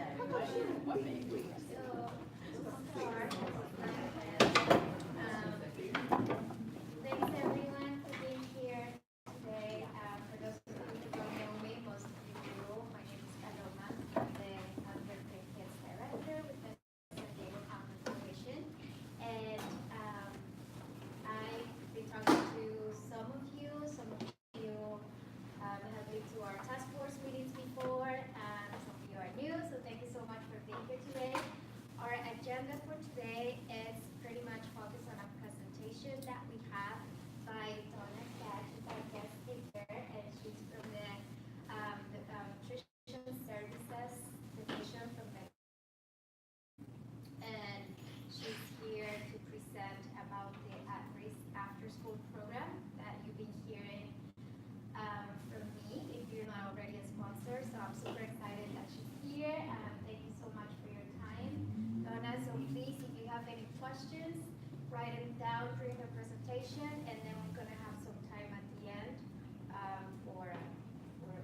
Thanks everyone for being here today. For those of you who don't know me, most of you do. My name is Paloma. I'm the Underpaid Kids Director with the San Diego County Commission. And I've been talking to some of you have been to our task force meetings before, and some of you are new, so thank you so much for being here today. Our agenda for today is pretty much focused on a presentation that we have by Donna Cat, who's our guest speaker, and she's from the Nutrition Services Division from the, and she's here to present about the at-risk after-school program that you've been hearing from me if you're not already a sponsor. So I'm super excited that she's here. Thank you so much for your time, Donna. So please, if you have any questions, write them down during the presentation, and then we're going to have some time at the end for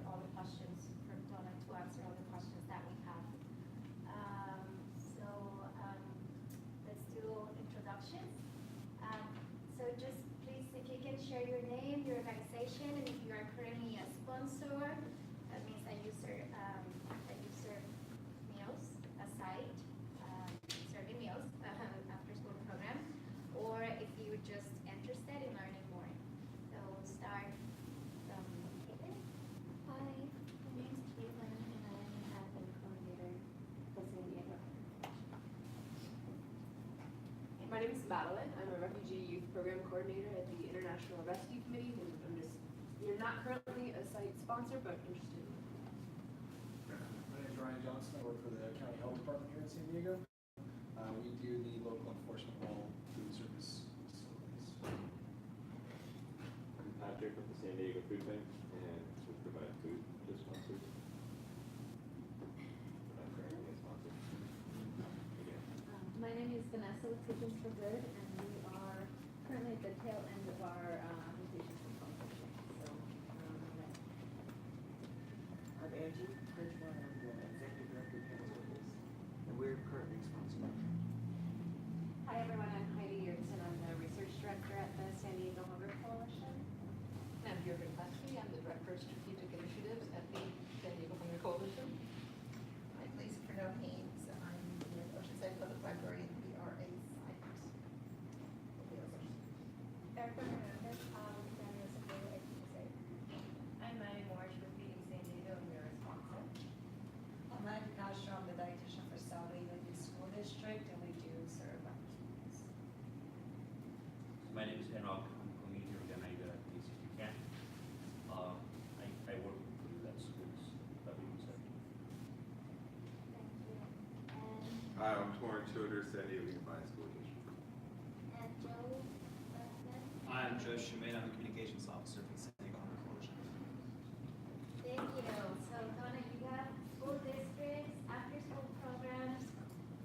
all the questions from Donna to answer all the questions that we have. Let's do introductions. So just please, if you can share your name, your organization, and if you are currently a sponsor, that means that you serve meals, a site, serving meals, after school program, or if you're just interested in learning more. So we'll start from Caitlin. Hi, my name's Caitlin, and I'm an admin coordinator for San Diego. My name is Madeline. I'm a refugee youth program coordinator at the International Rescue Committee. And you're not currently a site sponsor, but interested in it. My name is Ryan Johnson. I work for the County Health Department here in San Diego. We do the local enforcement of all food service facilities. I'm Patrick with the San Diego Food Bank, and we provide food to sponsors. But I'm currently a sponsor. Again. My name is Vanessa with Kitchens for Good, and we are currently at the tail end of our application for sponsorship. So, I'm Angie Bridgewater. I'm the Executive Director of Parent Service, and we're currently sponsored. Hi everyone, I'm Heidi Yertsen. I'm the Research Director at the San Diego Hunger Coalition. I'm Deirdre Claskey. I'm the Director of Strategic Initiatives at the San Diego Hunger Coalition. I'm Lisa Pernod Haynes. I'm with Oceanside Public Library and the RA site. Erica Hernandez, San Diego Secretary of Education. I'm Mary Morris with Feeding San Diego, and we're a sponsor. I'm Maggie Castro. I'm the dietitian for Salve Union School District, and we do serve our students. My name is Enoch. I'm community organizer at ACT Camp. I work with that schools that we serve. Thank you. And Hi, I'm Torrin Childers, San Diego Unified School District. Joe Lesman. I'm Joe Shumate. I'm the Communications Officer for the San Diego Hunger Coalition. Thank you. So Donna, you got school districts, after-school programs,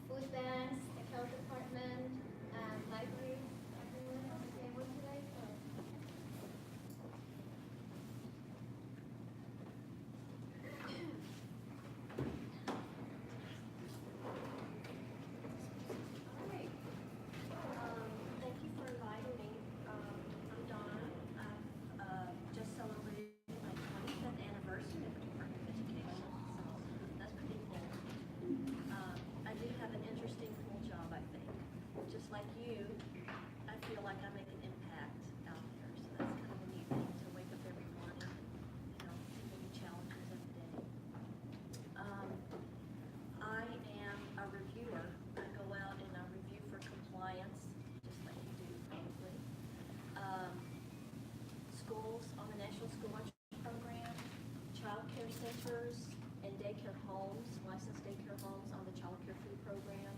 food banks, the health department, libraries. Everyone on the table today. All right. Thank you for inviting me. I'm Donna. I've just celebrated my 25th anniversary of the Department of Education, so that's pretty cool. I do have an interesting, cool job, I think. Just like you, I feel like I make an impact out there, so that's kind of a neat thing to wake up every morning, see new challenges every day. I am a reviewer. I go out and I review for compliance, just like you do probably. Schools on the National School Lunch Program, child care centers and daycare homes, licensed daycare homes on the child care food program,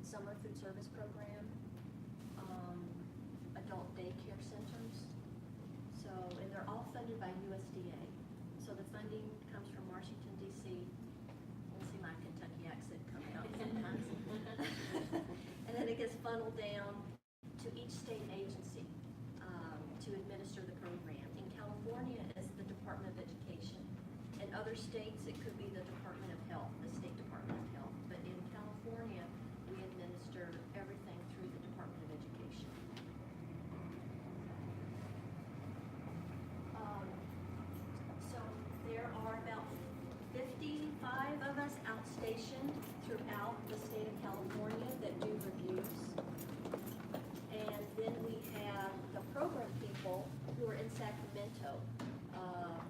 summer food service program, adult daycare centers. So, and they're all funded by USDA. So the funding comes from Washington, D.C. You'll see my Kentucky accent come out sometimes. And then it gets funneled down to each state agency to administer the program. In California, it's the Department of Education. In other states, it could be the Department of Health, the State Department who are in Sacramento.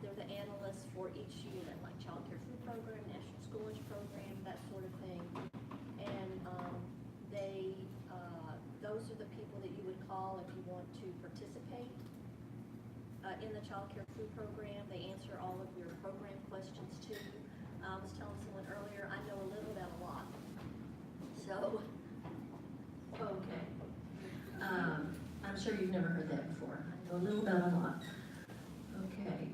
They're the analysts for each unit, like Child Care Food Program, National Schoolage Program, that sort of thing. And those are the people that you would call if you want to participate in the Child Care Food Program. They answer all of your program questions too. I was telling someone earlier, I know a little about a lot. So, okay. I'm sure you've never heard that before. I know a little about a lot. Okay.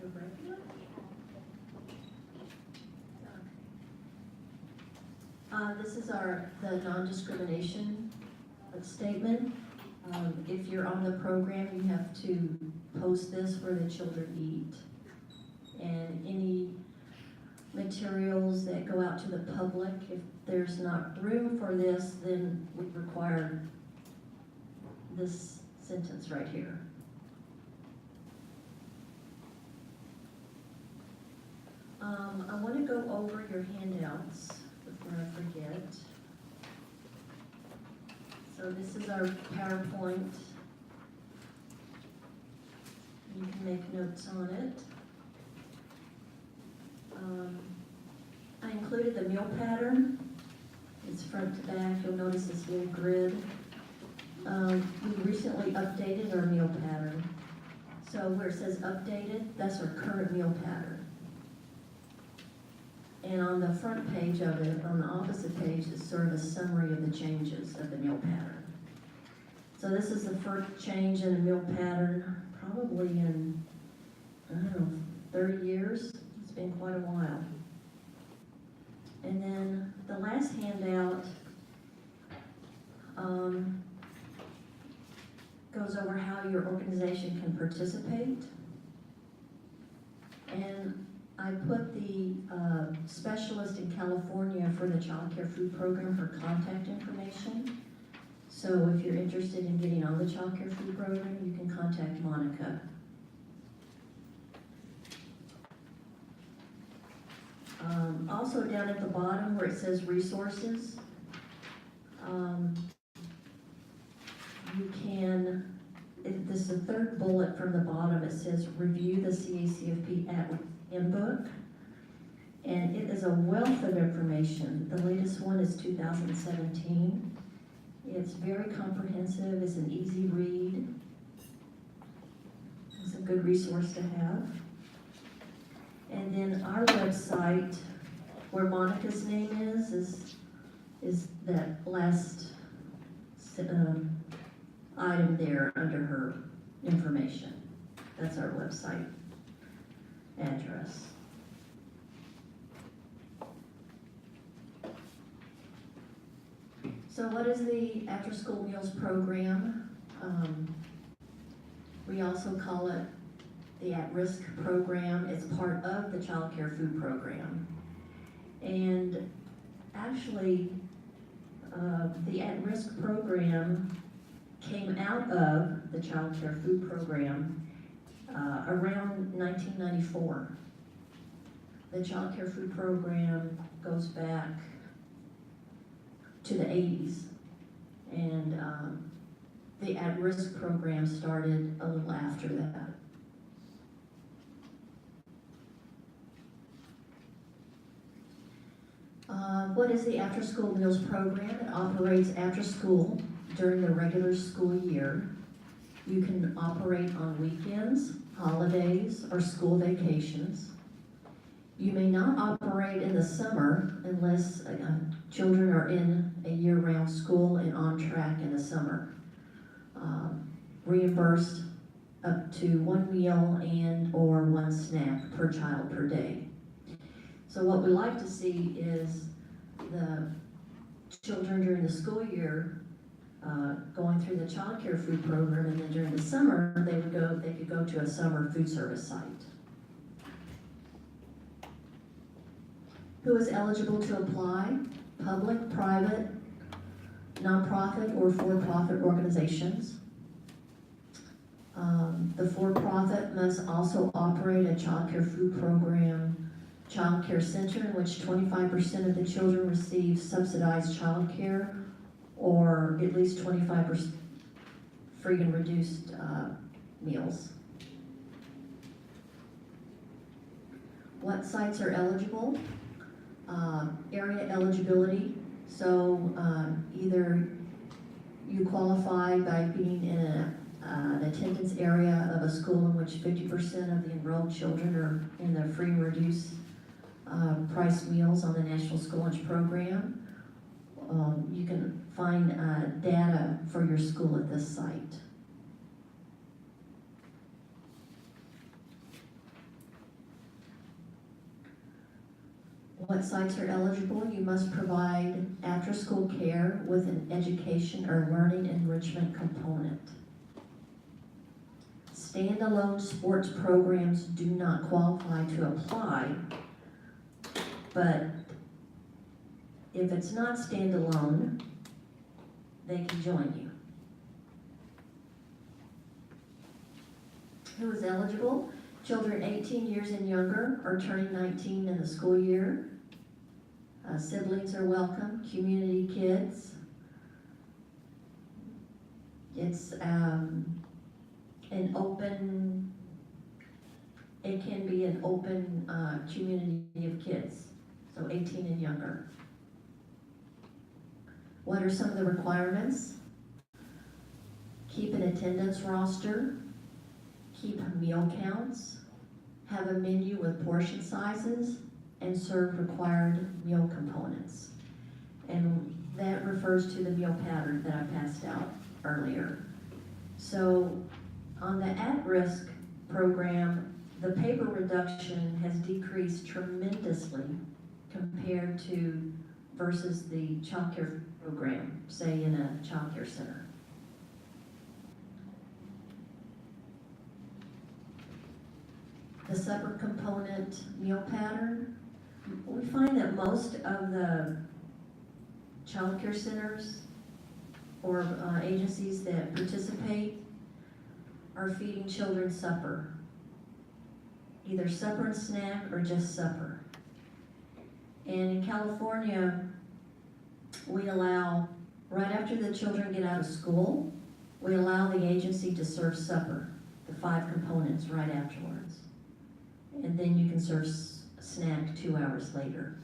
The regular? This is the non-discrimination statement. If you're on the program, you have to post this where the children eat. And any materials that go out to the public, if there's not room for this, then we require this sentence right here. I want to go over your handouts before I forget. So this is our PowerPoint. You can make notes on it. I included the meal pattern. It's front to back. You'll notice this little grid. We recently updated our meal pattern. So where it says updated, that's our current meal pattern. And on the front page of it, on the opposite page, is sort of a summary of the changes of the meal pattern. So this is the first change in the meal pattern, probably in, 30 years. It's been quite a while. And then the last handout goes over how your organization can participate. And I put the specialist in California for the Child Care Food Program, her contact information. So if you're interested in getting on the Child Care Food Program, you can contact Monica. Also down at the bottom where it says resources, you can, this is the third bullet from the bottom, it says review the CACFP handbook. And it is a wealth of information. The latest one is 2017. It's very comprehensive, it's an easy read. It's a good resource to have. And then our website, where Monica's name is that last item there under her information. That's our website address. So what is the After School Meals Program? We also call it the At-Risk Program. It's part of the Child Care Food Program. And actually, the At-Risk Program came out of the Child Care Food Program around 1994. The Child Care Food Program goes back to the 80s. And the At-Risk Program started a little after that. What is the After School Meals Program? It operates after school during the regular school year. You can operate on weekends, holidays, or school vacations. You may not operate in the summer unless children are in a year-round school and on track in the summer. Reimbursed up to 1 meal and or 1 snack per child per day. So what we like to see is the children during the school year going through the Child Care Food Program, and then during the summer they could go to a summer food service site. Who is eligible to apply? Public, private, nonprofit, or for-profit organizations. The for-profit must also operate a Child Care Food Program child care center in which 25% of the children receive subsidized child care or at least 25% free and reduced meals. What sites are eligible? Area eligibility, so either you qualify by being in an attendance area of a school in which 50% of the enrolled children are in the free and reduced price meals on the National School Lunch Program. You can find data for your school at this site. What sites are eligible? You must provide after-school care with an education or learning enrichment component. Standalone sports programs do not qualify to apply, but if it's not standalone, they can join you. Who is eligible? Children 18 years and younger or turning 19 in the school year. Siblings are welcome, community kids. It's an open, it can be an open community of kids, so 18 and younger. What are some of the requirements? Keep an attendance roster, keep meal counts, have a menu with portion sizes, and serve required meal components. And that refers to the meal pattern that I passed out earlier. So on the at-risk program, the paper reduction has decreased tremendously compared to versus the child care program, say in a child care center. The supper component meal pattern, we find that most of the child care centers or agencies that participate are feeding children supper. Either supper and snack or just supper. And in California, we allow, right after the children get out of school, we allow the agency to serve supper, the 5 components right afterwards. And then you can serve snack 2 hours later.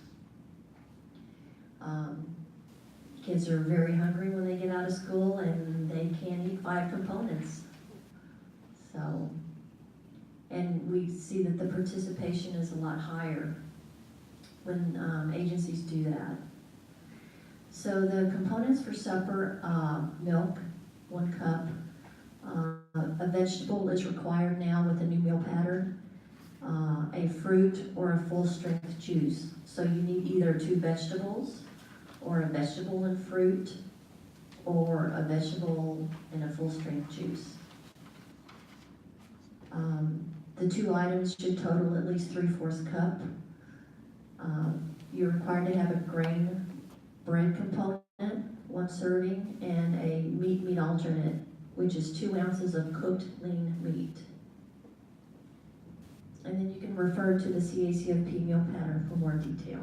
Kids are very hungry when they get out of school and they can't eat 5 components. So, and we see that the participation is a lot higher when agencies do that. So the components for supper, milk, 1 cup. A vegetable is required now with the new meal pattern. A fruit or a full-strength juice. So you need either 2 vegetables, or a vegetable and fruit, or a vegetable and a full-strength juice. The 2 items should total at least 3/4 cup. You're required to have a grain bread component, 1 serving, and a meat alternate, which is 2 ounces of cooked lean meat. And then you can refer to the CACFP meal pattern for more detail.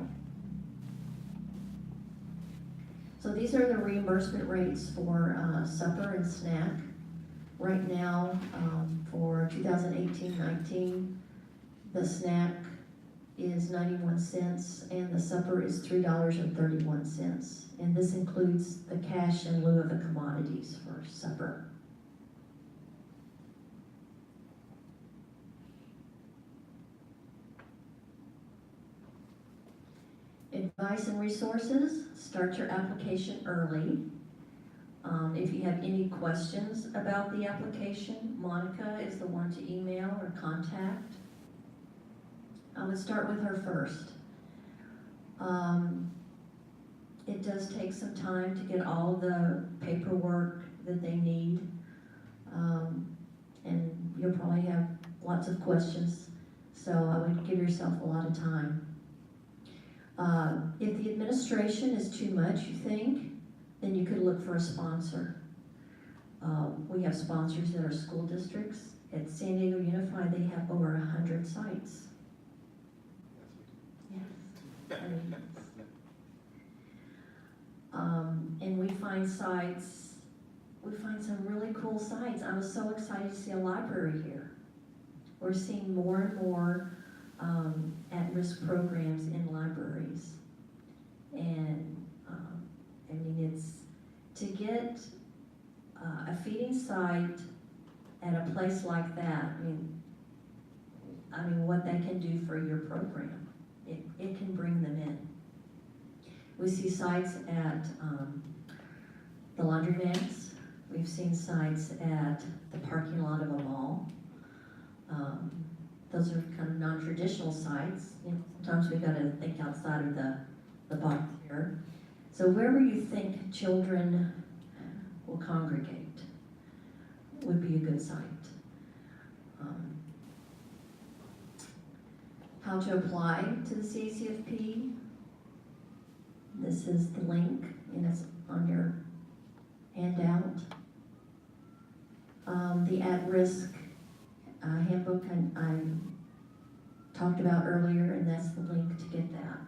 So these are the reimbursement rates for supper and snack. Right now, for 2018-19, the snack is 91 cents and the supper is $3.31. And this includes the cash in lieu of the commodities for supper. Advice and resources, start your application early. If you have any questions about the application, Monica is the one to email or contact. I would start with her first. It does take some time to get all the paperwork that they need. And you'll probably have lots of questions, so I would give yourself a lot of time. If the administration is too much, you think, then you could look for a sponsor. We have sponsors that are school districts. At San Diego Unified, they have over 100 sites. Yes. I mean, and we find some really cool sites. I was so excited to see a library here. We're seeing more and more at-risk programs in libraries. And I mean, it's to get a feeding site at a place like that. I mean, what they can do for your program, it can bring them in. We see sites at the laundromats. We've seen sites at the parking lot of a mall. Those are kind of non-traditional sites. You know, sometimes we've got to think outside of the box here. So wherever you think children will congregate would be a good site. How to apply to the CACFP. This is the link, and it's on your handout. The at-risk handbook I talked about earlier, and that's the link to get that.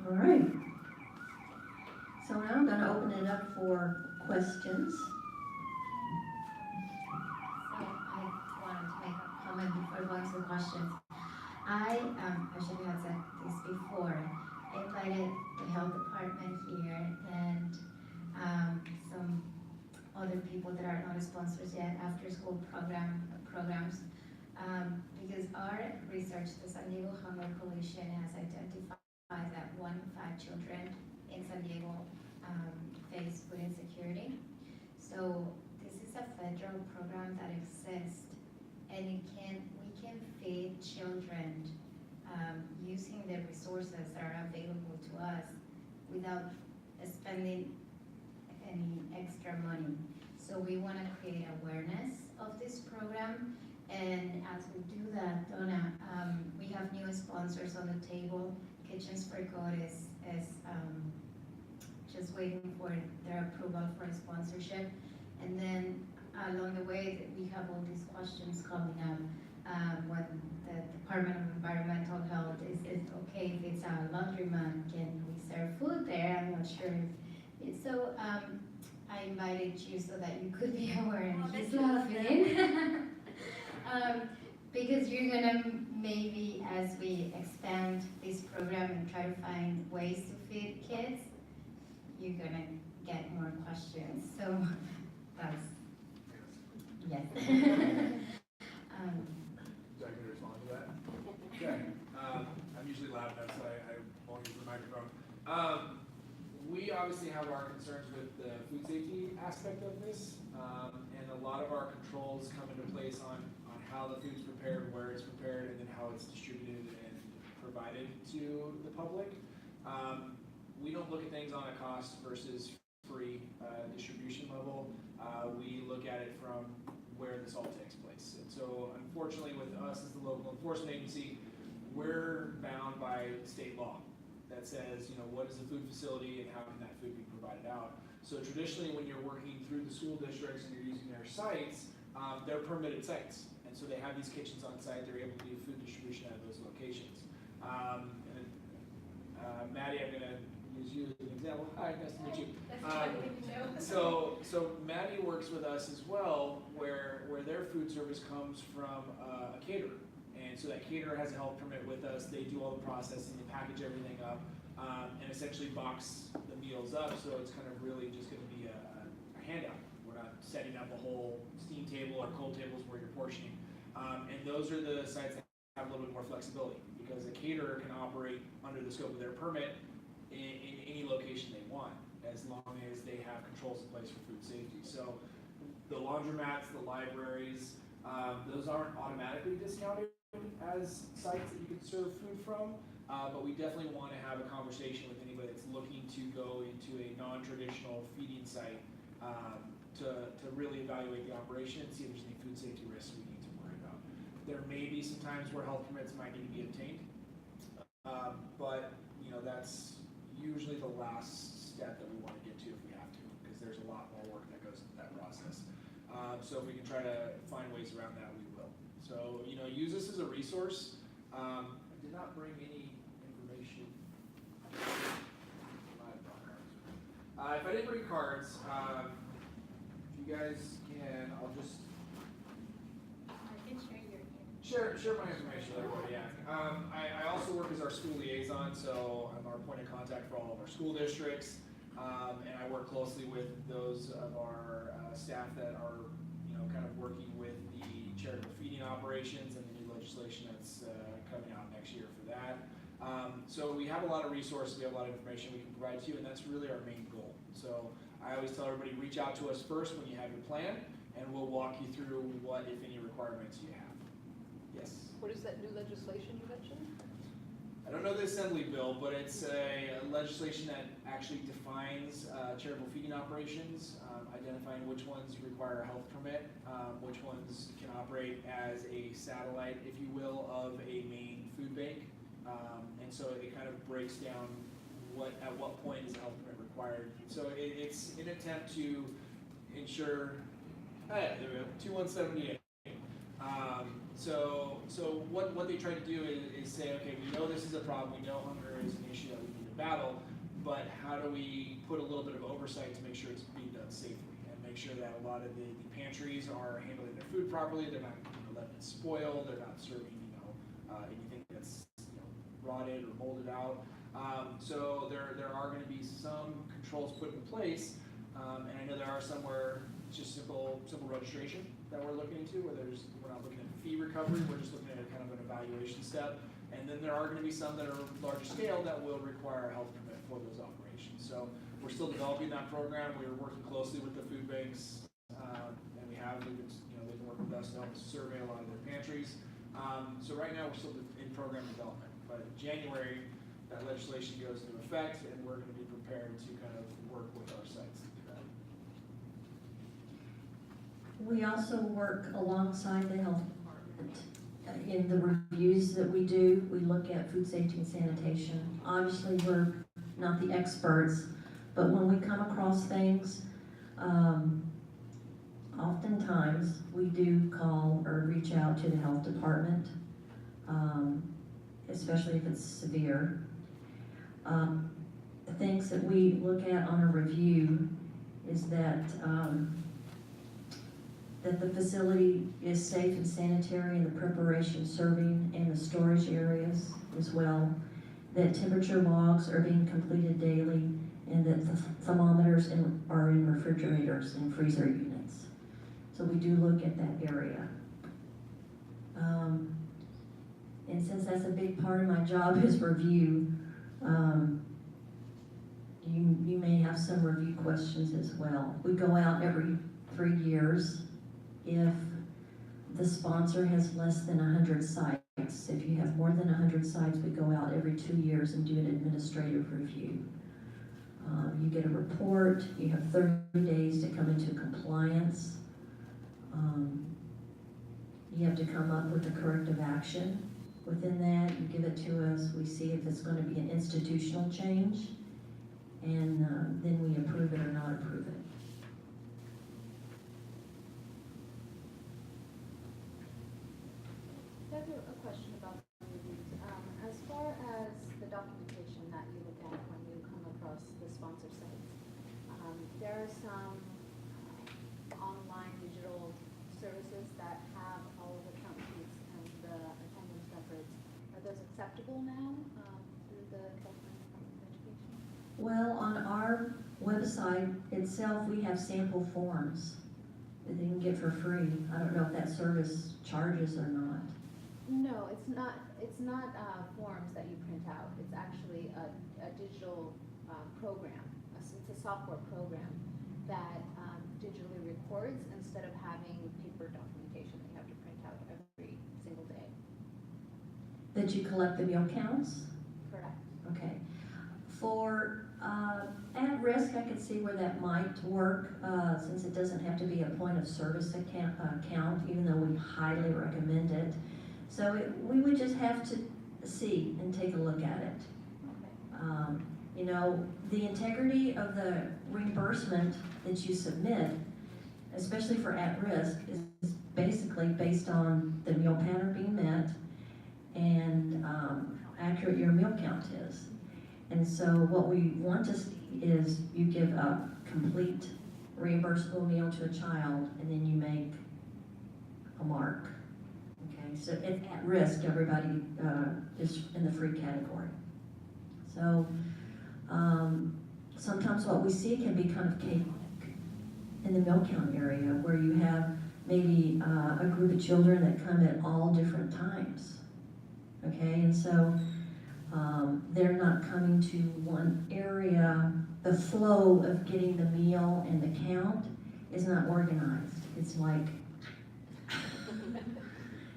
All right. So now I'm going to open it up for questions. So I wanted to make a comment before going to the questions. I should have said this before. I invited the health department here and some other people that are not sponsors yet, after school programs, because our research, the San Diego Hunger Coalition has identified that 1 in 5 children in San Diego face food insecurity. So this is a federal program that exists, and we can feed children using the resources that are available to us without spending any extra money. So we want to create awareness of this program, and as we do that, Donna, we have new sponsors on the table. Kitchens for Good is just waiting for their approval for a sponsorship. And then along the way, we have all these questions coming up. When the Department of Environmental Health, is it okay if it's a laundromat? Can we serve food there? I'm not sure if it's so. I invited you so that you could be aware, and he's laughing. Because you're gonna maybe, as we expand this program and try to find ways to feed kids, you're gonna get more questions. So that's, yes. So I can respond to that? Okay. I'm usually loud enough, so I won't use the microphone. We obviously have our concerns with the food safety aspect of this, and a lot of our controls come into place on how the food's prepared, where it's prepared, and then how it's distributed and provided to the public. We don't look at things on a cost versus free distribution level. We look at it from where this all takes place. And so unfortunately with us as the local enforcement agency, we're bound by state law that says, you know, what is a food facility and how can that food be provided out. So traditionally when you're working through the school districts and you're using their sites, they're permitted sites. And so they have these kitchens on site, they're able to do food distribution at those locations. Maddie, I'm gonna use you as an example. Hi, nice to meet you. So Maddie works with us as well, where their food service comes from a caterer. And so that caterer has a health permit with us, they do all the processing, they package everything up, and essentially box the meals up, so it's kind of really just gonna be a handout. We're not setting up a whole steam table or cold tables where you're portioning. And those are the sites that have a little bit more flexibility, because a caterer can operate under the scope of their permit in any location they want, as long as they have controls in place for food safety. So the laundromats, the libraries, those aren't automatically discounted as sites that you can serve food from, but we definitely want to have a conversation with anybody that's looking to go into a non-traditional feeding site to really evaluate the operation and see if there's any food safety risks we need to worry about. There may be some times where health permits might need to be obtained, but you know, that's usually the last step that we want to get to if we have to, because there's a lot more work that goes into that process. So if we can try to find ways around that, we will. So, you know, use this as a resource. I did not bring any information. If I didn't bring cards, if you guys can, I'll just I can share your share my information with everybody, yeah. I also work as our school liaison, so I'm our point of contact for all of our school districts. And I work closely with those of our staff that are, you know, kind of working with the charitable feeding operations and the new legislation that's coming out next year for that. So we have a lot of resources, we have a lot of information we can provide to you, and that's really our main goal. So I always tell everybody, reach out to us first when you have your plan, and we'll walk you through what, if any, requirements you have. Yes? What is that new legislation you mentioned? I don't know the assembly bill, but it's a legislation that actually defines charitable feeding operations, identifying which ones require a health permit, which ones can operate as a satellite, if you will, of a main food bank. And so it kind of breaks down at what point is a health permit required. So it's an attempt to ensure, there we go, 2178. So what they try to do is say, okay, we know this is a problem, we know hunger is an issue that we need to battle, but how do we put a little bit of oversight to make sure it's being done safely and make sure that a lot of the pantries are handling their food properly, they're not letting it spoil, they're not serving anything that's rotted or molded out. So there are going to be some controls put in place, and I know there are some where it's just simple registration that we're looking into, where we're not looking at fee recovery, we're just looking at kind of an evaluation step. And then there are going to be some that are larger scale that will require a health permit for those operations. So we're still developing that program. We're working closely with the food banks, and they've been working with us to help us survey a lot of their pantries. So right now we're still in program development, but in January that legislation goes into effect, and we're going to be prepared to kind of work with our sites to do that. We also work alongside the health department. In the reviews that we do, we look at food safety and sanitation. Obviously, we're not the experts, but when we come across things, oftentimes we do call or reach out to the health department, especially if it's severe. The things that we look at on a review is that that the facility is safe and sanitary in the preparation, serving, and the storage areas as well, that temperature logs are being completed daily, and that the thermometers are in refrigerators and freezer units. So we do look at that area. And since that's a big part of my job is review, you may have some review questions as well. We go out every 3 years. If the sponsor has less than 100 sites, if you have more than 100 sites, we go out every 2 years and do an administrative review. You get a report, you have 30 days to come into compliance. You have to come up with a corrective action. Within that, you give it to us, we see if it's going to be an institutional change, and then we approve it or not approve it. I have a question about the reviews. As far as the documentation that you look at when you come across the sponsor sites, there are some online digital services that have all of the count sheets and the attendance records. Are those acceptable now through the California Department of Education? Well, on our website itself, we have sample forms that they can get for free. I don't know if that service charges or not. No, it's not. It's not forms that you print out. It's actually a digital program. It's a software program that digitally records instead of having paper documentation that you have to print out every single day. That you collect the meal counts? Correct. Okay. For at risk, I could see where that might work, since it doesn't have to be a point of service account, even though we highly recommend it. So we would just have to see and take a look at it. Okay. You know, the integrity of the reimbursement that you submit especially for at-risk, is basically based on the meal pattern being met and how accurate your meal count is. And so what we want to see is you give a complete reimbursable meal to a child, and then you make a mark. Okay, so at risk, everybody is in the free category. So sometimes what we see can be kind of chaotic in the meal count area, where you have maybe a group of children that come at all different times. Okay, and so they're not coming to one area. The flow of getting the meal and the count is not organized. It's like,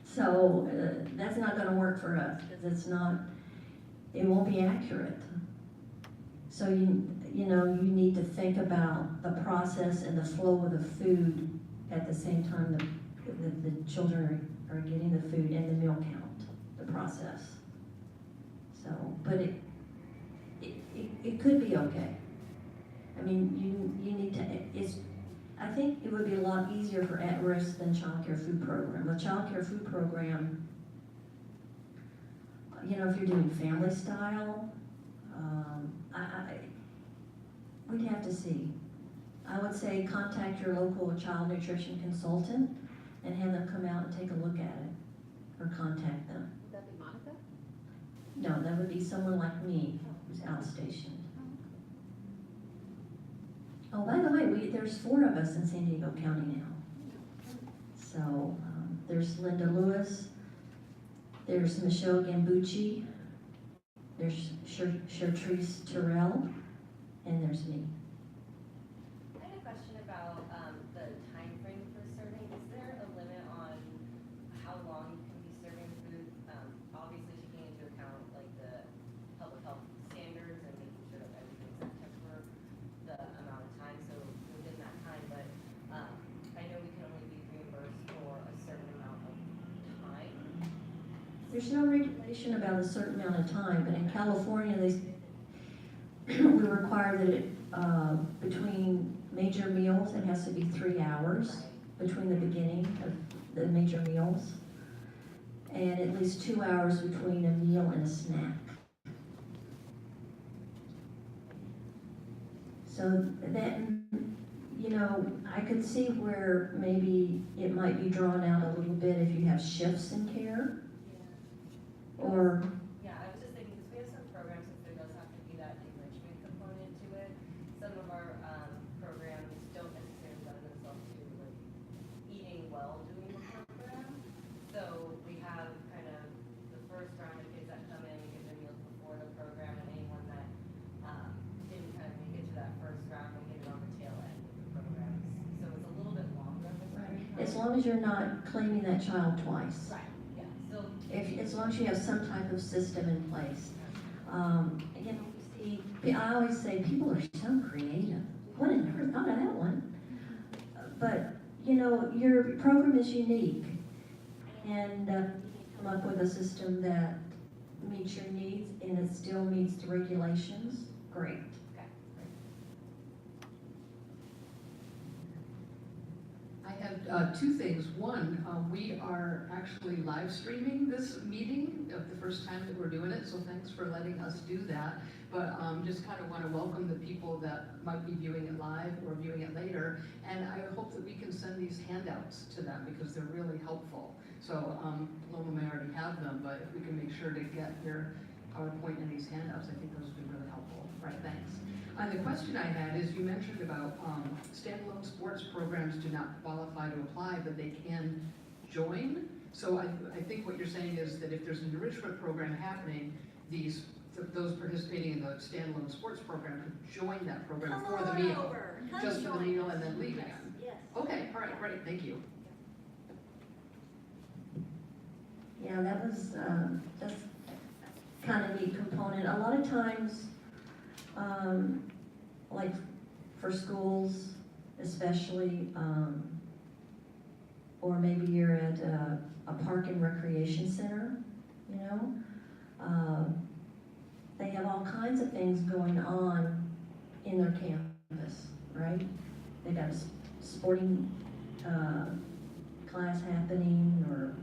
so that's not going to work for us, because it's not, it won't be accurate. So you know, you need to think about the process and the flow of the food at the same time the children are getting the food and the meal count, the process. So, but it could be okay. I mean, you need to, I think it would be a lot easier for at-risk than child care food program. A child care food program, you know, if you're doing family style, we'd have to see. I would say contact your local child nutrition consultant and have them come out and take a look at it, or contact them. Would that be Monica? No, that would be someone like me who's outstationed. Oh, by the way, there's 4 of us in San Diego County now. So there's Linda Lewis, there's Michelle Gambucci, there's Chartrice Terrell, and there's me. I had a question about the time frame for serving. Is there a limit on how long you can be serving food? Obviously taking into account like the public health standards and making sure that everything's kept for the amount of time, so within that time, but I know we can only be reimbursed for a certain amount of time. There's no regulation about a certain amount of time, but in California, we require that it, between major meals, it has to be 3 hours between the beginning of the major meals, and at least 2 hours between a meal and a snack. So that, you know, I could see where maybe it might be drawn out a little bit if you have shifts in care, or Yeah, I was just thinking, because we have some programs, if there does have to be that enrichment component to it, some of our programs don't necessarily lend themselves to like eating well doing the program. So we have kind of the first round of kids that come in, we give their meals before the program, and anyone that didn't kind of make it to that first round, we get it on the tail end of the programs. So it's a little bit longer of a time. as long as you're not claiming that child twice. Right, yeah, so. As long as you have some type of system in place. Again, I always say people are so creative. What, I never thought of that one. But, you know, your program is unique. And come up with a system that meets your needs and it still meets the regulations, great. I have 2 things. One, we are actually live streaming this meeting of the first time that we're doing it, so thanks for letting us do that. But just kind of want to welcome the people that might be viewing it live or viewing it later. And I hope that we can send these handouts to them because they're really helpful. So Loma may already have them, but if we can make sure to get your PowerPoint and these handouts, I think those would be really helpful. Right, thanks. The question I had is you mentioned about standalone sports programs do not qualify to apply, but they can join. So I think what you're saying is that if there's an enrichment program happening, those participating in the standalone sports program could join that program for the meal. Just for the meal and then leave again. Yes. Okay, all right, great, thank you. Yeah, that's kind of neat component. A lot of times, like for schools especially, or maybe you're at a park and recreation center, you know, they have all kinds of things going on in their campus, right? They got sporting class happening or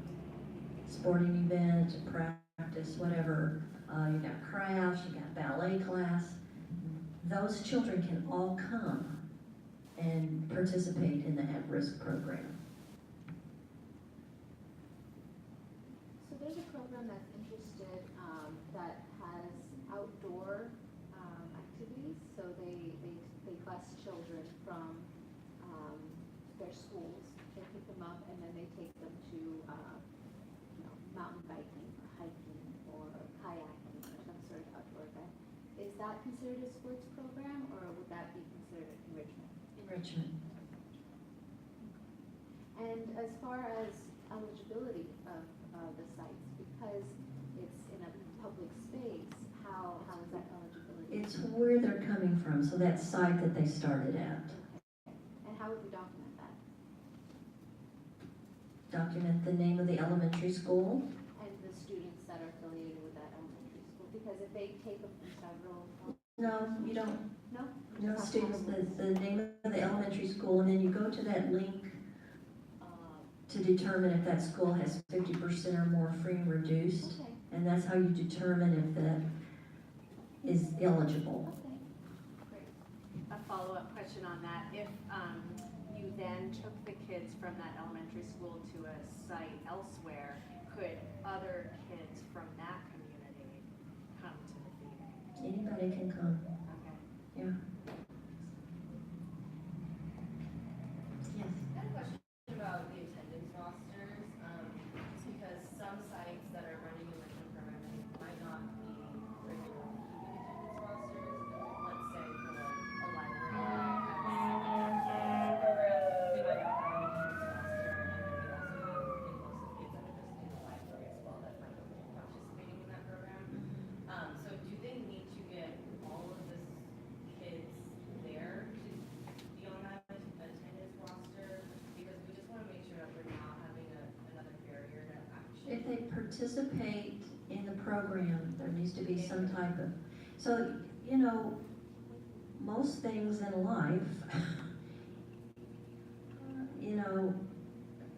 sporting event, practice, whatever. You got crafts, you got ballet class. Those children can all come and participate in the at-risk program. So there's a program that's interested, that has outdoor activities. So they bus children from their schools. They pick them up and then they take them to mountain biking or hiking or kayaking or some sort of outdoor event. Is that considered a sports program, or would that be considered enrichment? Enrichment. And as far as eligibility of the sites, because it's in a public space, how is that eligibility? It's where they're coming from, so that site that they started at. Okay. And how would we document that? Document the name of the elementary school. And the students that are affiliated with that elementary school? Because if they take them from several... No, you don't. No? No students, the name of the elementary school, and then you go to that link to determine if that school has 50% or more free and reduced. Okay. And that's how you determine if that is eligible. Okay. Great. A follow-up question on that. If you then took the kids from that elementary school to a site elsewhere, could other kids from that community come to the theater? Anybody can come. Okay. Yeah. Yes. I had a question about the attendance rosters, just because some sites that are running enrichment programming might not be regularly keeping attendance rosters. Let's say for a library that has program, we might not have an attendance roster, and then we also have most of the kids that are just in the library as well that might not be participating in that program. So do they need to get all of the kids there to be on that attendance roster? Because we just want to make sure that we're not having another barrier to action. If they participate in the program, there needs to be some type of, so, you know, most things in life, you know,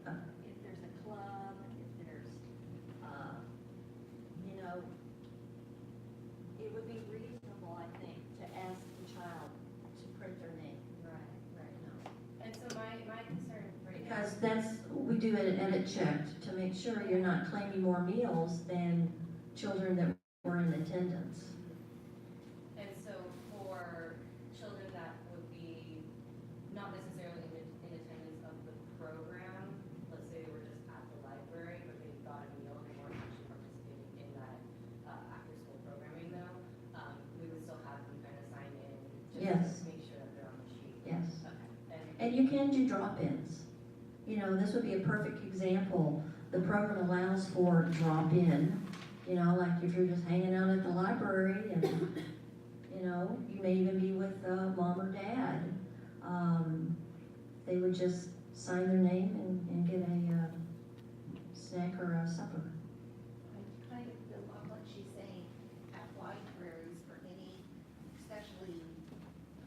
if there's a club, if there's, you know, it would be reasonable, I think, to ask the child to print their name. Right. And so my concern right now. Because that's, we do an edit check to make sure you're not claiming more meals than children that were in attendance. And so for children that would be not necessarily in attendance of the program, let's say they were just at the library, but they got a meal and they weren't actually participating in that after-school programming though, we would still have them kind of sign in just Yes. to make sure that they're on the sheet. Yes. Okay. And you can do drop-ins. You know, this would be a perfect example. The program allows for drop-in, you know, like if you're just hanging out at the library and, you know, you may even be with mom or dad. They would just sign their name and get a snack or a supper. I kind of feel on what she's saying, at libraries for any, especially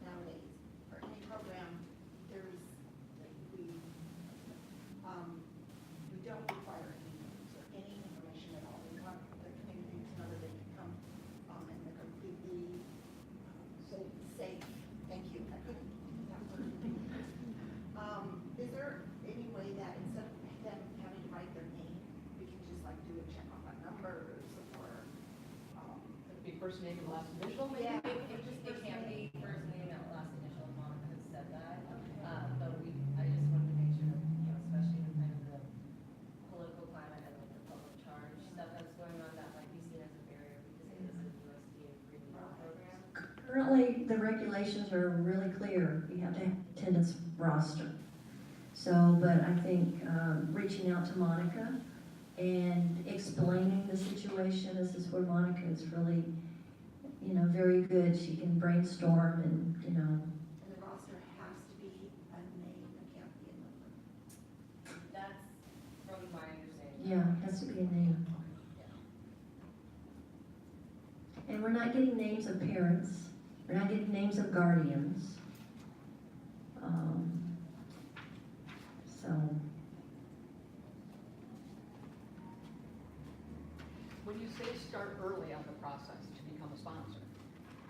nowadays, for any program, there's, like, we don't require any names or any information at all. We want the community to know that they can come, and they're completely safe. Thank you. I couldn't think of that word. Is there any way that instead of them having to write their name, we can just like do a check off on numbers or, It'd be first name and last initial, maybe? Yeah, it can be first name and last initial, Monica has said that. But I just wanted to make sure that, you know, especially in kind of the political climate and like the public charge stuff that's going on, that might be seen as a barrier because it is a USDA free program. Currently, the regulations are really clear. You have to have attendance roster. So, but I think reaching out to Monica and explaining the situation, this is where Monica is really, you know, very good. She can brainstorm and, you know. and the roster has to be a name, it can't be a number. That's from my understanding. Yeah, it has to be a name. And we're not getting names of parents. We're not getting names of guardians. when you say start early on the process to become a sponsor,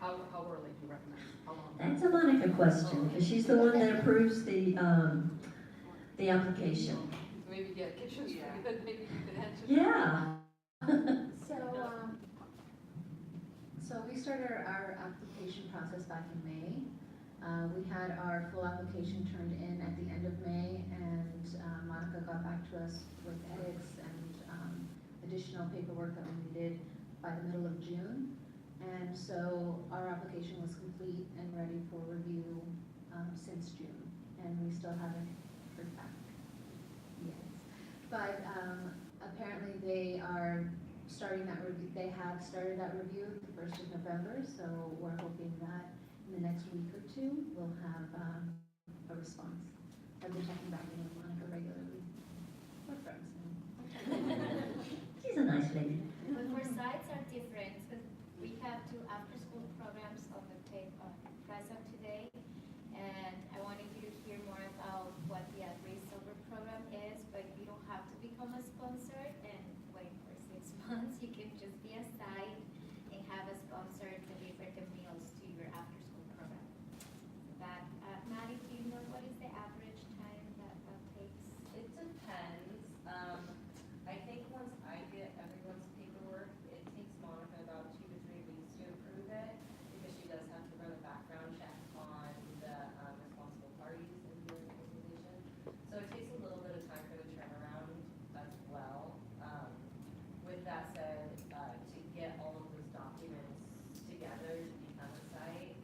how early do you recommend? How long? That's a Monica question, because she's the one that approves the application. Maybe get kitchens for good, maybe you could answer. Yeah. So we started our application process back in May. We had our full application turned in at the end of May, and Monica got back to us with edits and additional paperwork that we needed by the middle of June. And so our application was complete and ready for review since June, and we still haven't heard back yet. But apparently they are starting that review. They have started that review the 1st of November, so we're hoping that in the next week or two we'll have a response. I've been checking back in with Monica regularly. We're friends now. She's a nice lady. But our sites are different, because we have 2 after-school programs on the table as of today, and I wanted you to hear more about what the At-Risk Silver program is, but you don't have to become a sponsor and wait for 6 months. You can just be a site and have a sponsor deliver the meals to your after-school program. That, Maddie, do you know what is the average time that takes? It depends. I think once I get everyone's paperwork, it takes Monica about 2 to 3 weeks to approve it, because she does have to run a background check on the responsible parties in the organization. So it takes a little bit of time for the turnaround as well. With that said, to get all of those documents together to become a site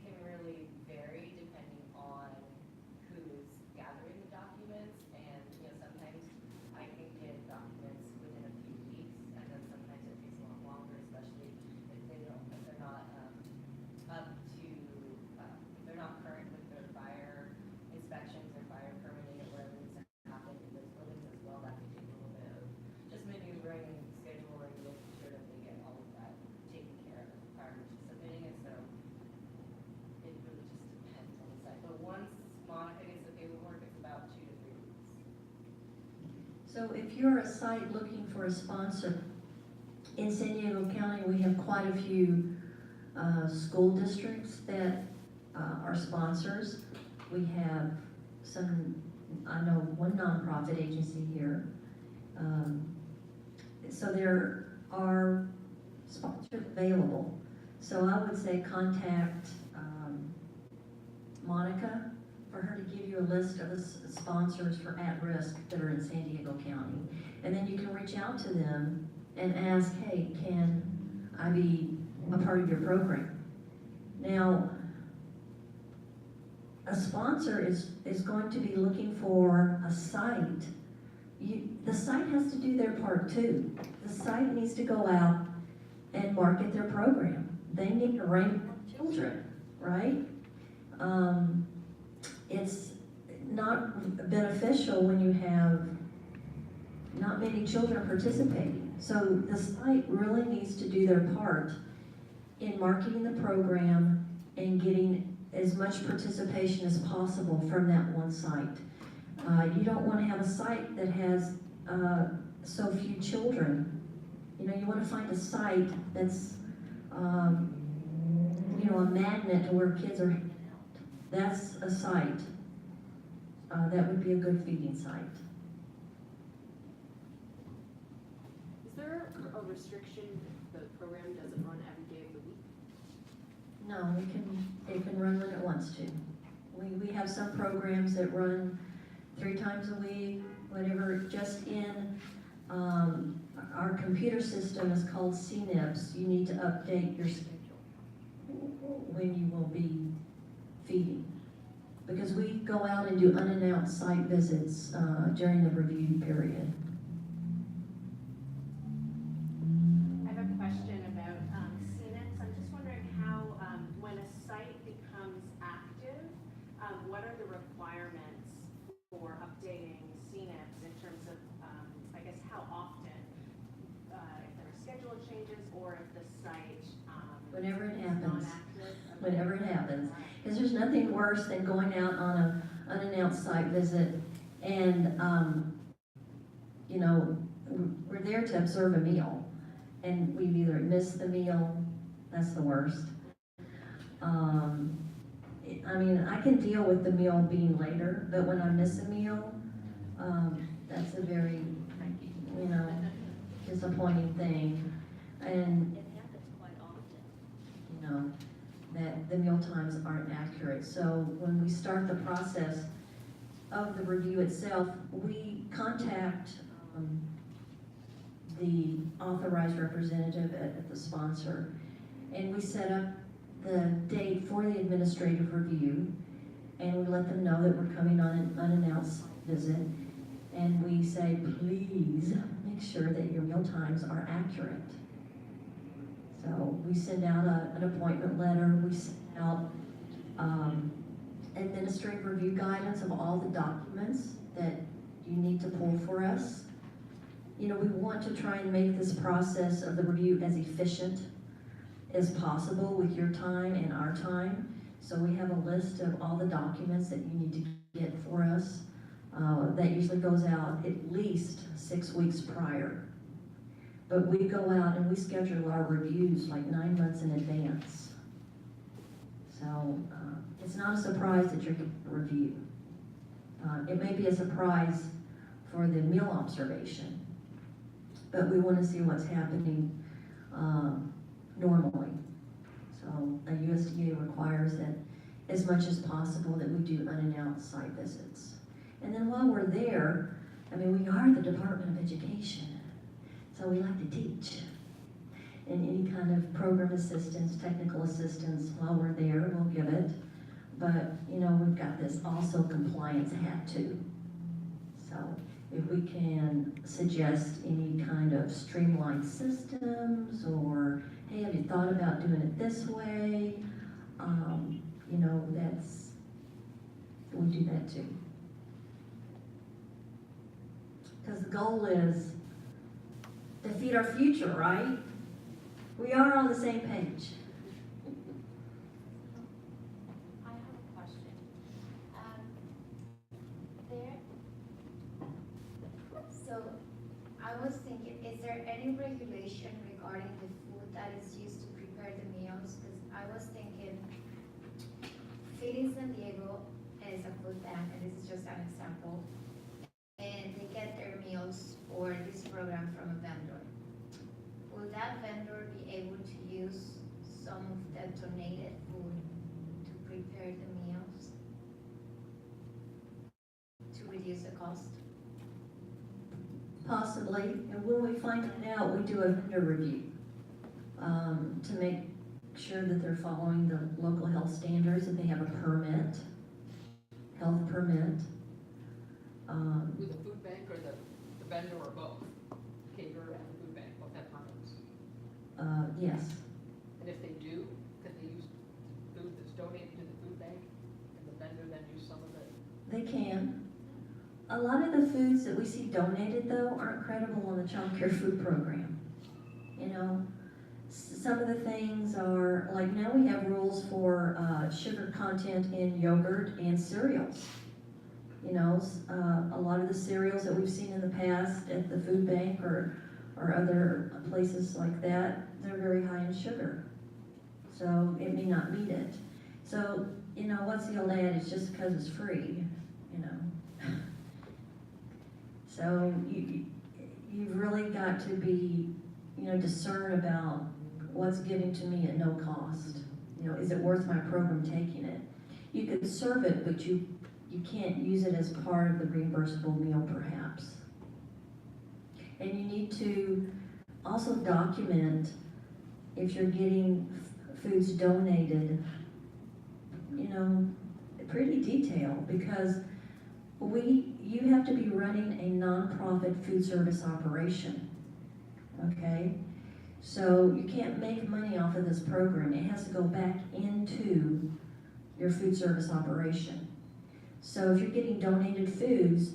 can really vary depending on who is gathering the documents. And sometimes I can get documents within a few weeks, and then sometimes it takes a lot longer, especially if they're not up to if they're not current with their fire inspections or fire permitting or whatever needs to happen in those buildings as well. That could take a little bit of just maneuvering and scheduling, making sure that they get all of that taken care of prior to submitting it. So it really just depends on the site. But once Monica gets the paperwork, it's about 2 to 3 weeks. So if you're a site looking for a sponsor, in San Diego County, we have quite a few school districts that are sponsors. We have some, I know one nonprofit agency here. So there are sponsors available. So I would say contact Monica for her to give you a list of the sponsors for at-risk that are in San Diego County. And then you can reach out to them and ask, hey, can I be a part of your program? Now, a sponsor is going to be looking for a site. The site has to do their part too. The site needs to go out and market their program. They need to rank children, right? It's not beneficial when you have not many children participating. So the site really needs to do their part in marketing the program and getting as much participation as possible from that one site. You don't want to have a site that has so few children. You want to find a site that's, a magnet to where kids are hanging out. That's a site. That would be a good feeding site. Is there a restriction if the program doesn't run every day of the week? No, it can run when it wants to. We have some programs that run 3 times a week, whatever, just in our computer system is called CNIPS. You need to update your schedule when you will be feeding. Because we go out and do unannounced site visits during the review period. I have a question about CNIPS. I'm just wondering how, when a site becomes active, what are the requirements for updating CNIPS in terms of, I guess, how often, if there are schedule changes or if the site Whenever it is happens. non-active? Whenever it happens. Because there's nothing worse than going out on an unannounced site visit and, we're there to observe a meal. and we've either missed the meal, that's the worst. I mean, I can deal with the meal being later, but when I miss a meal, that's a very, you know, disappointing thing. And, It happens quite often. you know, that the meal times aren't accurate. So when we start the process of the review itself, we contact the authorized representative at the sponsor, and we set up the date for the administrative review, and we let them know that we're coming on an unannounced visit, and we say, please make sure that your meal times are accurate. So we send out an appointment letter, we send out administrative review guidance of all the documents that you need to pull for us. You know, we want to try and make this process of the review as efficient as possible with your time and our time. So we have a list of all the documents that you need to get for us. That usually goes out at least 6 weeks prior. But we go out and we schedule our reviews like 9 months in advance. So it's not a surprise that you're getting a review. It may be a surprise for the meal observation, but we want to see what's happening normally. So a USDA requires that as much as possible that we do unannounced site visits. And then while we're there, I mean, we are the Department of Education, so we like to teach. And any kind of program assistance, technical assistance, while we're there, we'll give it. But, you know, we've got this also compliance hat too. So if we can suggest any kind of streamlined systems, or, hey, have you thought about doing it this way? You know, we do that too. Because the goal is to feed our future, right? We are on the same page. I have a question. So I was thinking, is there any regulation regarding the food that is used to prepare the meals? Because I was thinking, Feeding San Diego is a food bank, and this is just an example, and they get their meals for this program from a vendor. Will that vendor be able to use some of the donated food to prepare the meals to reduce the cost? Possibly, and when we find it out, we do a vendor review to make sure that they're following the local health standards, that they have a permit, health permit. With the food bank or the vendor or both? Caterer and the food bank, both have permits? Yes. And if they do, can they use food that's donated to the food bank and the vendor then use some of it? They can. A lot of the foods that we see donated, though, aren't credible on the child care food program. You know, some of the things are, like now we have rules for sugar content in yogurt and cereals. You know, a lot of the cereals that we've seen in the past at the food bank or other places like that, they're very high in sugar. So it may not meet it. So, you know, what's the old adage, just because it's free, you know. So you've really got to be, you know, discern about what's given to me at no cost. You know, is it worth my program taking it? You could serve it, but you can't use it as part of the reimbursable meal perhaps. And you need to also document if you're getting foods donated, you know, pretty detailed, because you have to be running a nonprofit food service operation, okay? So you can't make money off of this program. It has to go back into your food service operation. So if you're getting donated foods,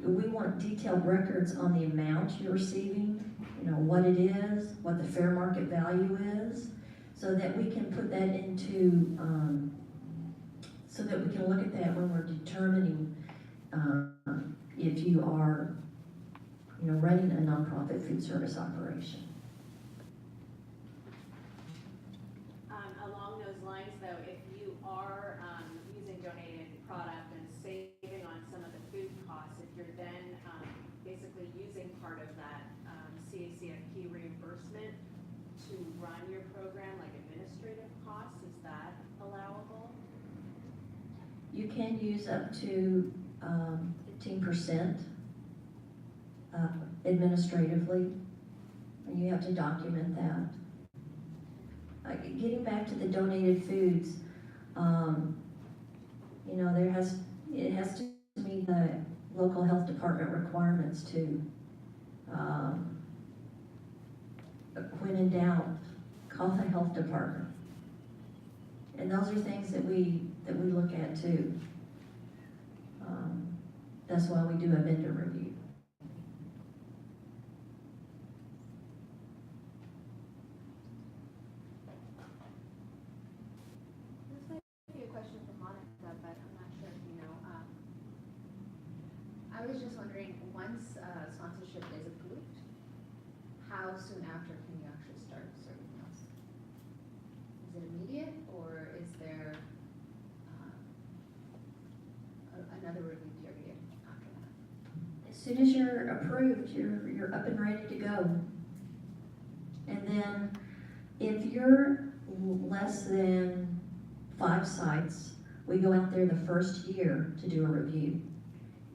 we want detailed records on the amount you're receiving, you know, what it is, what the fair market value is, so that we can put that into, so that we can look at that when we're determining if you are, you know, running a nonprofit food service operation. lines though, if you are using donated product and saving on some of the food costs, if you're then basically using part of that CACFP reimbursement to run your program, like administrative costs, is that allowable? You can use up to 15% administratively, and you have to document that. Getting back to the donated foods, you know, it has to meet the local health department requirements too. When in doubt, call the health department. And those are things that we look at too. That's why we do a vendor review. This might be a question for Monica, but I'm not sure if you know. I was just wondering, once sponsorship is approved, how soon after can you actually start serving meals? Is it immediate, or is there another review period after that? As soon as you're approved, you're up and ready to go. And then if you're less than 5 sites, we go out there the first year to do a review.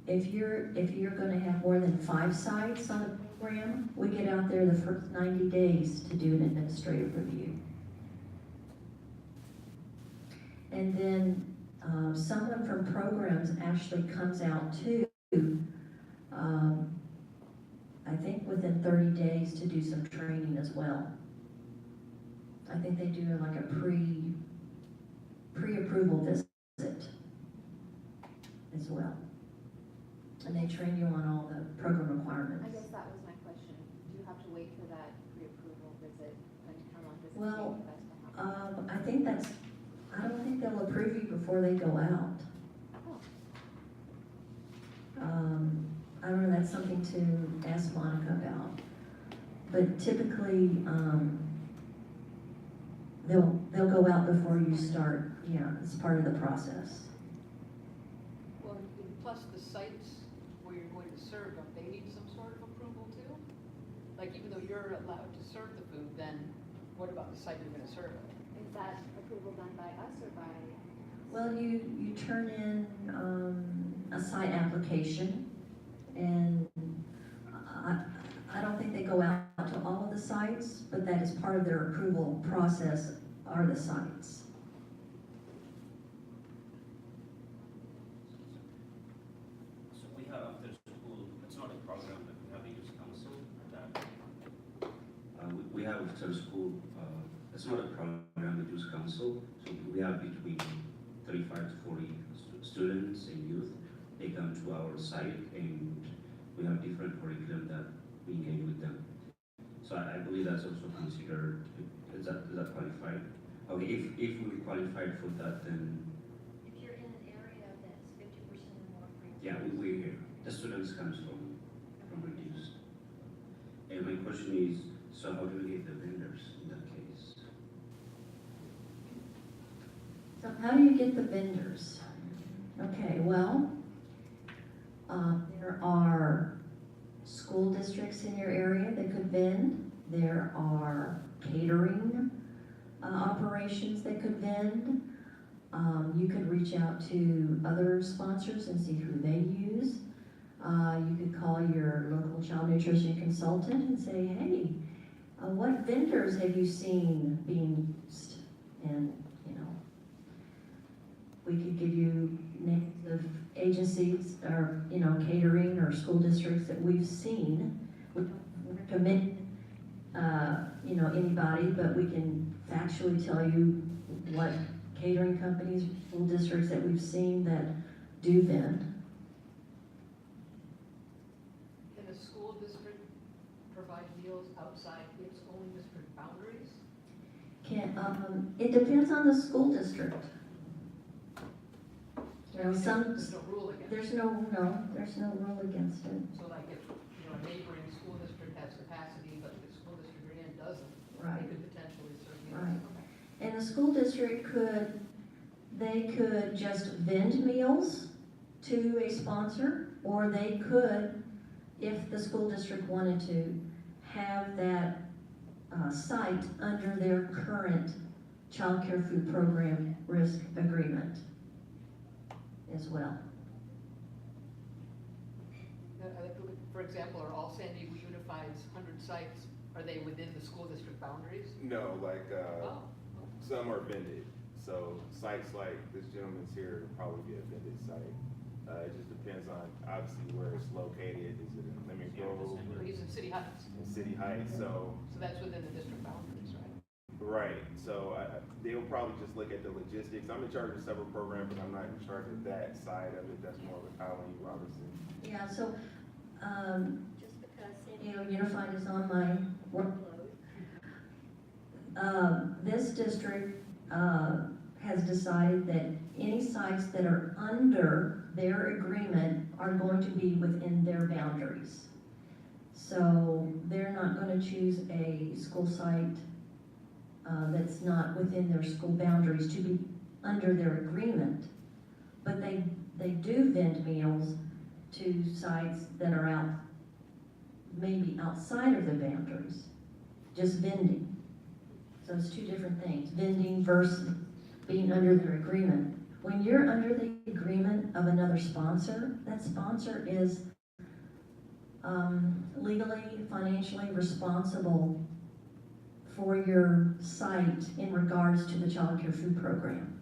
If you're going to have more than 5 sites on the program, we get out there the first 90 days to do an administrative review. And then someone from programs actually comes out too, I think within 30 days to do some training as well. I think they do like a pre-approval visit as well. And they train you on all the program requirements. I guess that was my question. Do you have to wait for that pre-approval visit, and how long does it Well, take for that to happen? I don't think they'll approve you before they go out. I don't know, that's something to ask Monica about. But typically, they'll go out before you start. Yeah, it's part of the process. Well, and plus the sites where you're going to serve them, they need some sort of approval too? Like, even though you're allowed to serve the food, then what about the site you're gonna serve it? Is that approval done by us or by? Well, you turn in a site application, and I don't think they go out to all of the sites, but that is part of their approval process, are the sites. So we have after school, it's not a program, but we have a youth council that, we have after school, it's not a program, the youth council, so we have between 35 to 40 students and youth. They come to our site and we have different curriculum that we engage with them. So I believe that's also considered, is that qualified? Okay, if we qualified for that, then If you're in an area that's 50% or more free. yeah, the students comes from reduced. And my question is, so how do we get the vendors in that case? So how do you get the vendors? Okay, well, there are school districts in your area that could vend. There are catering operations that could vend. You could reach out to other sponsors and see who they use. You could call your local child nutrition consultant and say, hey, what vendors have you seen being used? And, you know, we could give you names of agencies or, you know, catering or school districts that we've seen. We don't recommend, you know, anybody, but we can factually tell you what catering companies, school districts that we've seen that do vend. Can a school district provide meals outside its own district boundaries? It depends on the school district. You know, There's no rule against it. there's no rule against it. So like if, you know, a neighboring school district has capacity, but the school district you're in doesn't, Right. they could potentially serve meals. Right. And the school district they could just vend meals to a sponsor, or they could, if the school district wanted to, have that site under their current child care food program risk agreement as well. For example, are all San Diego Unified's 100 sites, are they within the school district boundaries? No, like, Oh. some are vended. So sites like this gentleman's here will probably be a vended site. It just depends on obviously where it's located. Is it in Lemon Grove or He's in City Heights. in City Heights? So That's within the district boundaries, right? right. So they'll probably just look at the logistics. I'm in charge of several programs, but I'm not in charge of that side of it. That's more with Colleen Robertson. Yeah, so Just because San Diego Unified is on my workload. This district has decided that any sites that are under their agreement are going to be within their boundaries. So they're not going to choose a school site that's not within their school boundaries to be under their agreement. But they do vend meals to sites that are out, maybe outside of the boundaries, just vending. So it's two different things, vending versus being under their agreement. When you're under the agreement of another sponsor, that sponsor is legally, financially responsible for your site in regards to the child care food program.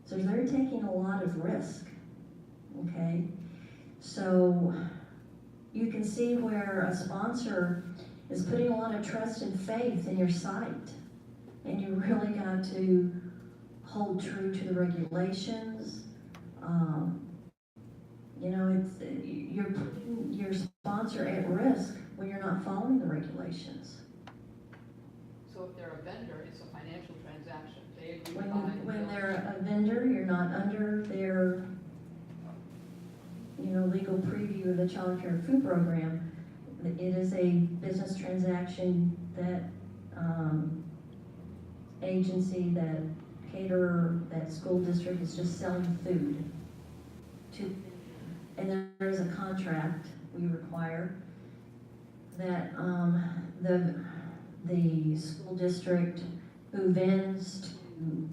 So they're taking a lot of risk, okay? So you can see where a sponsor is putting a lot of trust and faith in your site, and you really got to hold true to the regulations. You know, you're putting your sponsor at risk when you're not following the regulations. So if they're a vendor, it's a financial transaction. They agree to buy. When they're a vendor, you're not under their, you know, legal preview of the child care food program. It is a business transaction that agency, that caterer, that school district is just selling food to, and there's a contract we require that the school district who vends to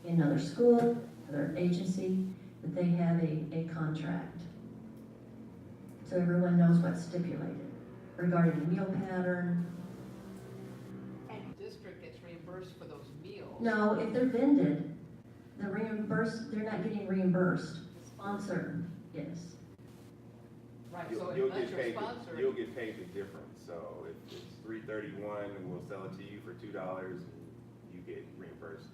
another school, another agency, that they have a contract. So everyone knows what's stipulated regarding the meal pattern. And the district gets reimbursed for those meals. No, if they're vended, they're not getting reimbursed. The sponsor is. Right, so You'll unless get you're paid. sponsored. You'll get paid the difference. So if it's $3.31, and we'll sell it to you for $2, and you get reimbursed.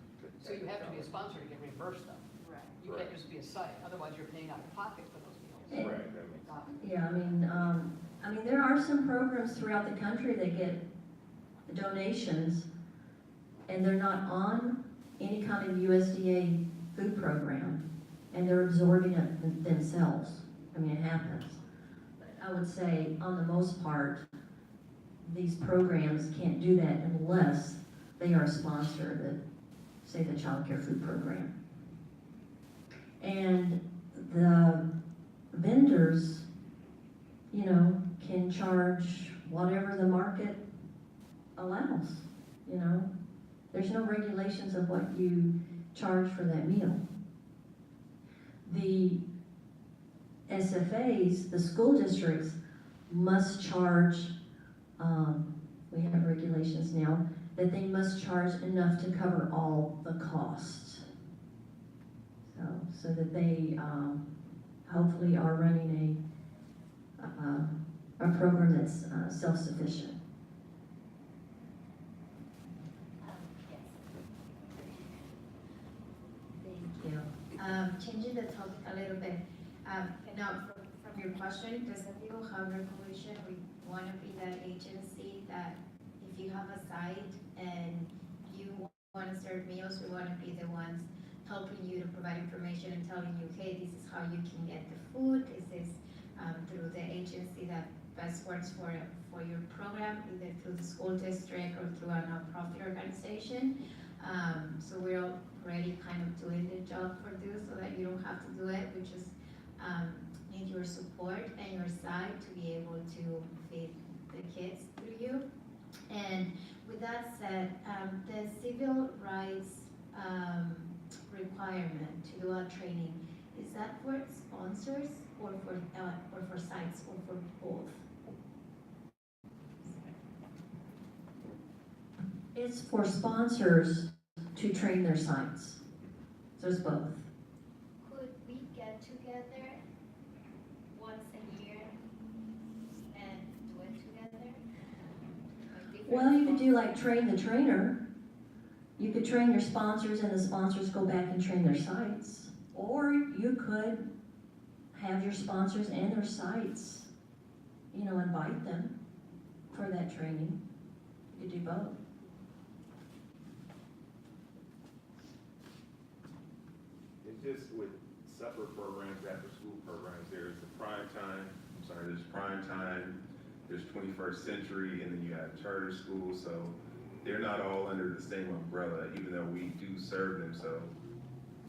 So you have to be a sponsor to get reimbursed though. Right. You can't just be a site, otherwise you're paying out of pocket for those meals. Right, that makes sense. Yeah, I mean, there are some programs throughout the country that get donations, and they're not on any kind of USDA food program, and they're absorbing it themselves. I mean, it happens. But I would say, on the most part, these programs can't do that unless they are a sponsor of the, say, the child care food program. And the vendors, you know, can charge whatever the market allows, you know. There's no regulations of what you charge for that meal. The SFAs, the school districts, must charge, we have regulations now, that they must charge enough to cover all the costs. So that they hopefully are running a program that's self-sufficient. Thank you. Changing the topic a little bit, now from your question, does San Diego have regulation? We want to be that agency that if you have a site and you want to serve meals, we want to be the ones helping you to provide information and telling you, hey, this is how you can get the food. This is through the agency that best works for your program, either through the school district or through a nonprofit organization. So we're already kind of doing the job for you so that you don't have to do it. We just need your support and your side to be able to feed the kids through you. And with that said, the civil rights requirement to do a training, is that for sponsors or for sites or for both? It's for sponsors to train their sites. So it's both. Could we get together once a year and do it together? Like different Well, you could do sponsors? like train the trainer. You could train your sponsors and the sponsors go back and train their sites. Or you could have your sponsors and their sites, invite them for that training. You could do both. It's just with separate programs, after school programs, there's prime time, there's 21st century, and then you have charter schools, so they're not all under the same umbrella, even though we do serve them. So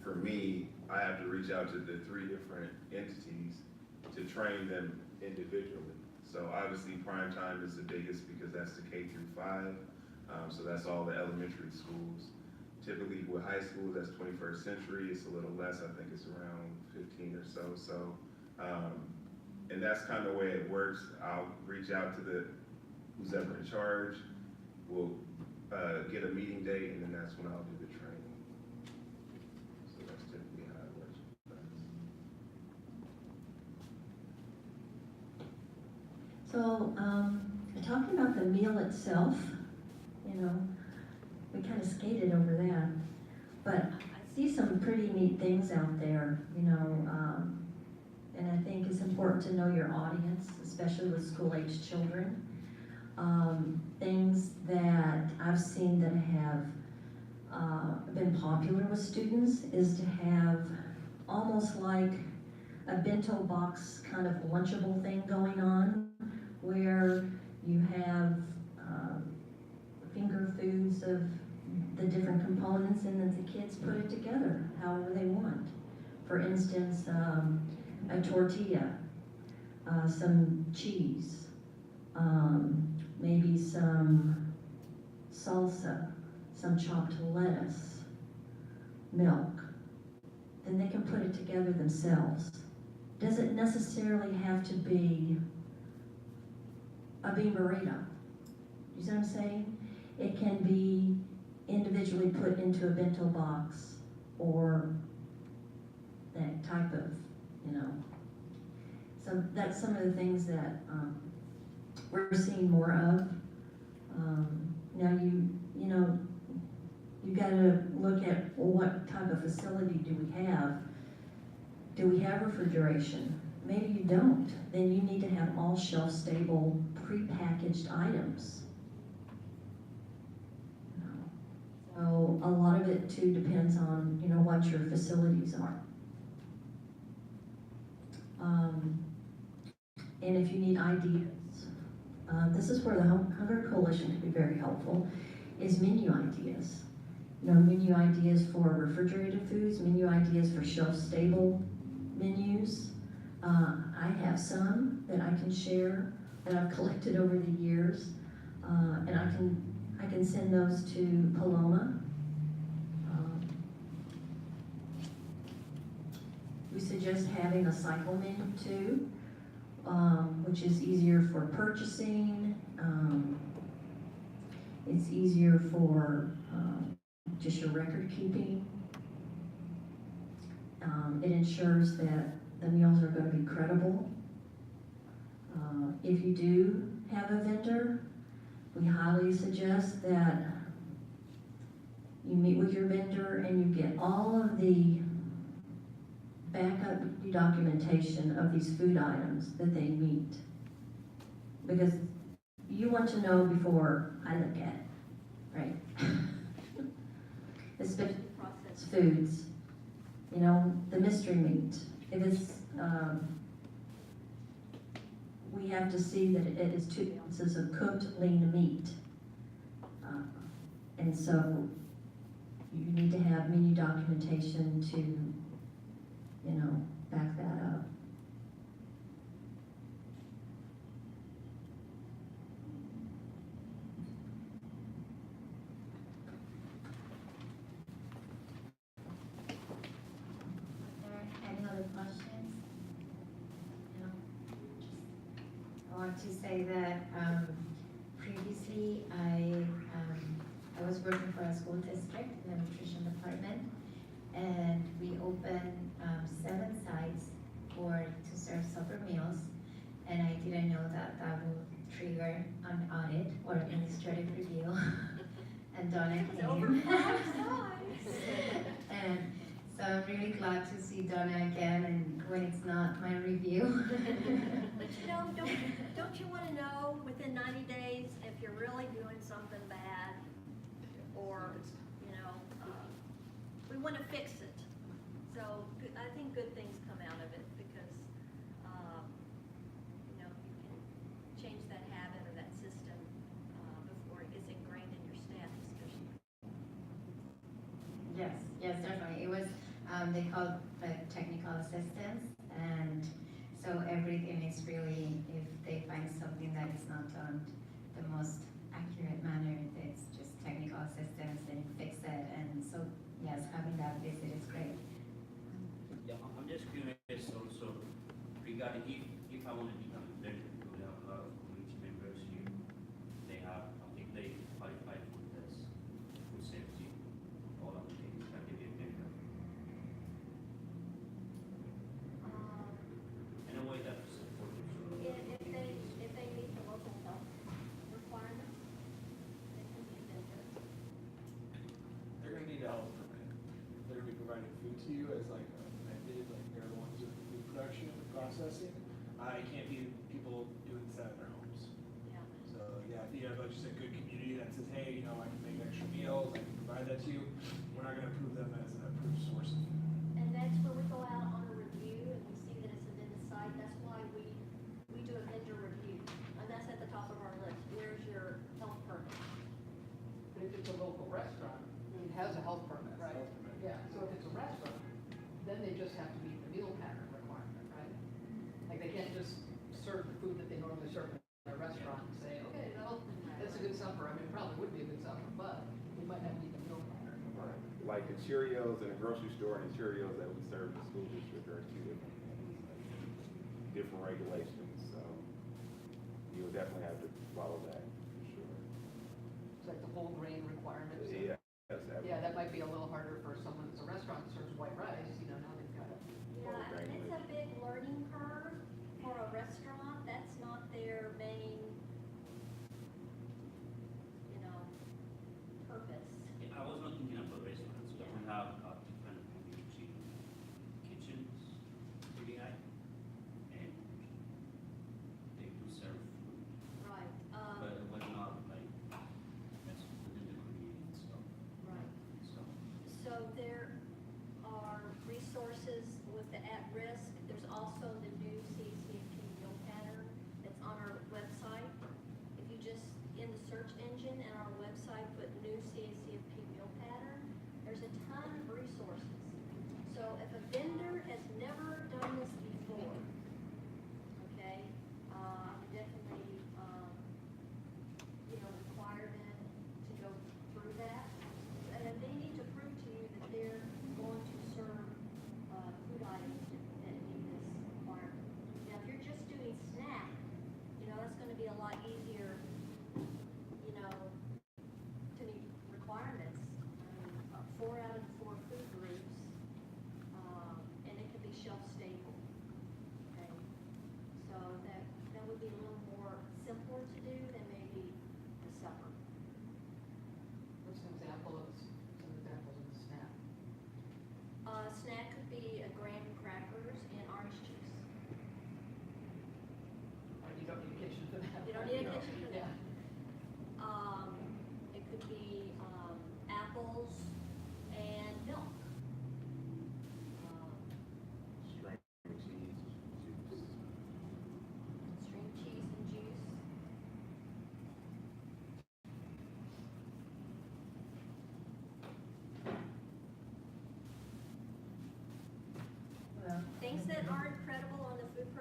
for me, I have to reach out to the 3 different entities to train them individually. So obviously prime time is the biggest because that's the K through 5. So that's all the elementary schools. Typically with high school, that's 21st century. It's a little less. I think it's around 15 or so. And that's kind of the way it works. I'll reach out to who's ever in charge. We'll get a meeting date, and then that's when I'll do the training. So that's typically how it works. So, talking about the meal itself, we kind of skated over that, but I see some pretty neat things out there, and I think it's important to know your audience, especially with school-age children. Things that I've seen that have been popular with students is to have almost like a bento box kind of lunchable thing going on, where you have finger foods of the different components, and then the kids put it together however they want. For instance, a tortilla, some cheese, maybe some salsa, some chopped lettuce, milk. Then they can put it together themselves. Doesn't necessarily have to be a bean burrito. You see what I'm saying? It can be individually put into a bento box, or that type of, So that's some of the things that we're seeing more of. Now you got to look at what type of facility do we have. Do we have refrigeration? Maybe you don't. Then you need to have all shelf-stable, prepackaged items. So a lot of it too depends on, what your facilities are. And if you need ideas, this is where the Hunger Coalition can be very helpful, is menu ideas. Menu ideas for refrigerated foods, menu ideas for shelf-stable menus. I have some that I can share that I've collected over the years, and I can send those to Paloma. We suggest having a cycle menu too, which is easier for purchasing. It's easier for just your record keeping. It ensures that the meals are going to be credible. If you do have a vendor, we highly suggest that you meet with your vendor and you get all of the backup documentation of these food items that they meet. Because you want to know before I look at it, right? Especially processed foods, the mystery meat. If it's, we we have to see that it is 2 ounces of cooked lean meat. And so you need to have menu documentation to, you know, back that up. Are there any other questions? No? I want to say that previously I was working for a school district in the nutrition department, and we opened 7 sites to serve supper meals, and I didn't know that that would trigger an audit or administrative review. And Donna came. And so I'm really glad to see Donna again, and when it's not my review. But you know, don't you wanna know within 90 days if you're really doing something bad? Or, you know, we wanna fix it. So, I think good things come out of it because, you know, you can change that habit or that system, before it gets ingrained in your staff especially. Yes, definitely. It was, they called technical assistance, and so everything is really, if they find something that is not done the most accurate manner, it's just technical assistance and fix it. And so, yes, having that visit is great. Yeah, I'm just curious also regarding if I want to become a vendor, we have a lot of community members here. They have, I think they qualify for this, food safety, all of the things that they get vendor. In a way that is supportive. If they meet the local health requirements, they can be a vendor. They're gonna need a health permit. They're gonna be providing food to you as like a method, like they're the ones doing the food production and the processing. It can't be people doing this at their homes. Yeah. So, yeah, if you have just a good community that says, hey, you know, I can make extra meals, I can provide that to you, we're not gonna approve them as an approved source of food. And that's where we go out on a review and we see that it's a vendor site. That's why we do a vendor review. And that's at the top of our list. Where's your health permit? But if it's a local restaurant, it has a health permit, right? Health permit. Yeah, so if it's a restaurant, then they just have to meet the meal pattern requirement, right? Like, they can't just serve the food that they normally serve in a restaurant and say, okay, well, that's a good supper. I mean, it probably would be a good supper, but we might not meet the meal pattern. Right. Like the Cheerios in the grocery store and the Cheerios that we serve in the school district are two different things, like, different regulations, so you'll definitely have to follow that, for sure. It's like the whole grain requirements. Yeah, that's Yeah, that might be a little harder for someone that's a restaurant that serves white rice, you know, now they've got it. Yeah, and it's a big learning curve for a restaurant. That's not their main, you know, purpose. Yeah, I was not thinking about restaurants, but we have different community kitchens, really high, and they do serve food, Right. but not like, that's within the community and stuff, Right. so. So there are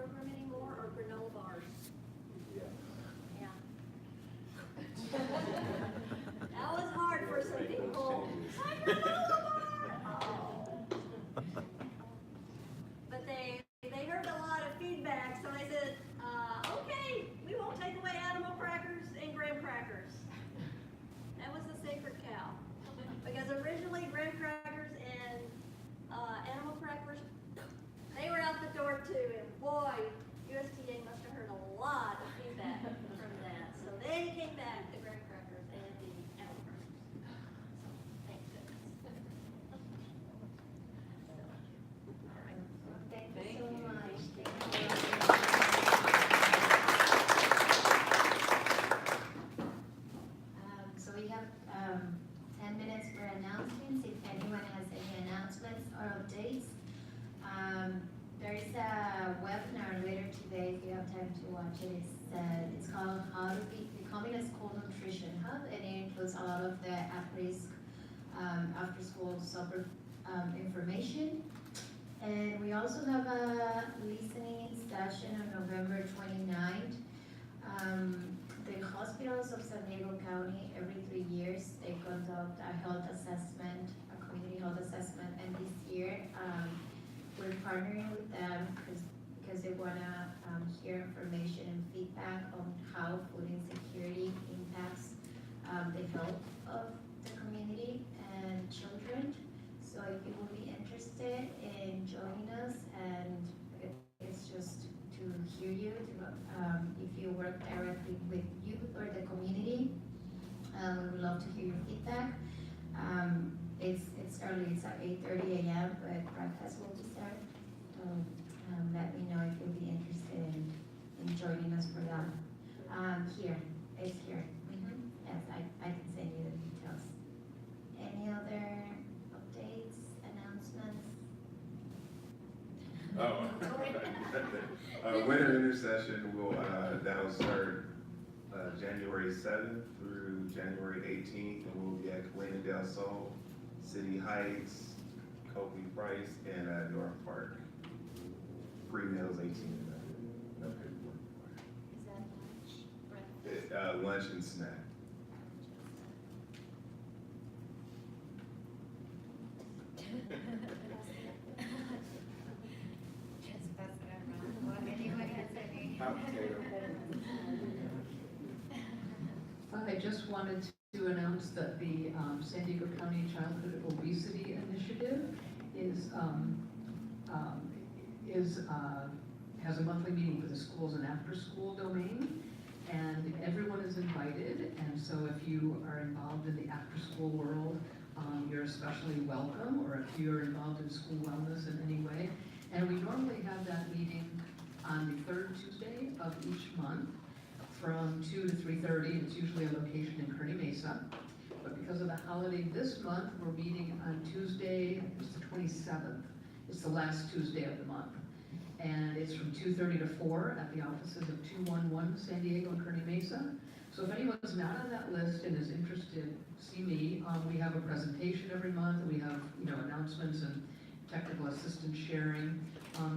program anymore, or granola bars? Yeah. Yeah. That was hard for some people. My granola bar! Oh. But they heard a lot of feedback, so they said, okay, we won't take away animal crackers and graham crackers. That was the sacred cow. Because originally graham crackers and animal crackers, they were out the door too, and boy, USTA must have heard a lot of feedback from that. So they came back, the graham crackers and the animal crackers. So, thank goodness. Thank you so much. So we have 10 minutes for announcements, if anyone has any announcements or updates. There is a webinar later today, if you have time to watch it. It's called How to Becoming a School Nutrition Hub, and it includes a lot of the at-risk after-school supper information. And we also have a listening session on November 29th. The hospitals of San Diego County, every 3 years, they conduct a health assessment, a community health assessment, and this year, we're partnering with them because they wanna hear information and feedback on how food insecurity impacts the health of the community and children. So if you will be interested in joining us, and it's just to hear you, if you work directly with youth or the community, we would love to hear your feedback. It's early, it's at 8:30 a.m., but breakfast will be served. So let me know if you'll be interested in joining us for that. It's here. Yes, I can send you the details. Any other updates, announcements? Winter intercession will, that'll start January 7th through January 18th, and we'll be at Galena del Sol, City Heights, Kobe Price, and North Park. Free meals, 18 and under. No paperwork Is that lunch, breakfast? required. Lunch and snack. Just pass it around. Well, anyone has any? I just wanted to announce that the San Diego County Childhood Obesity Initiative has a monthly meeting for the schools and after-school domain, and everyone is invited. And so if you are involved in the after-school world, you're especially welcome, or if you're involved in school wellness in any way. And we normally have that meeting on the third Tuesday of each month from 2 to 3:30. It's usually a location in Kearney Mesa. But because of the holiday this month, we're meeting on Tuesday, it's the 27th. It's the last Tuesday of the month. And it's from 2:30 to 4 at the offices of 211 San Diego and Kearney Mesa. So if anyone's not on that list and is interested, see me. We have a presentation every month. We have, announcements and technical assistance sharing.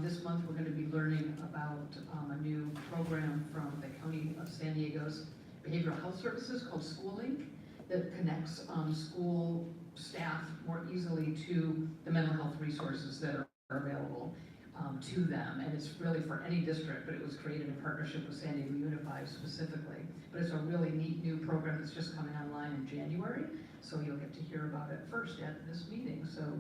This month, we're going to be learning about a new program from the County of San Diego's Behavioral Health Services called SchoolLink that connects school staff more easily to the mental health resources that are available to them. And it's really for any district, but it was created in partnership with San Diego Unified specifically. But it's a really neat new program that's just coming online in January, so you'll get to hear about it first at this meeting. So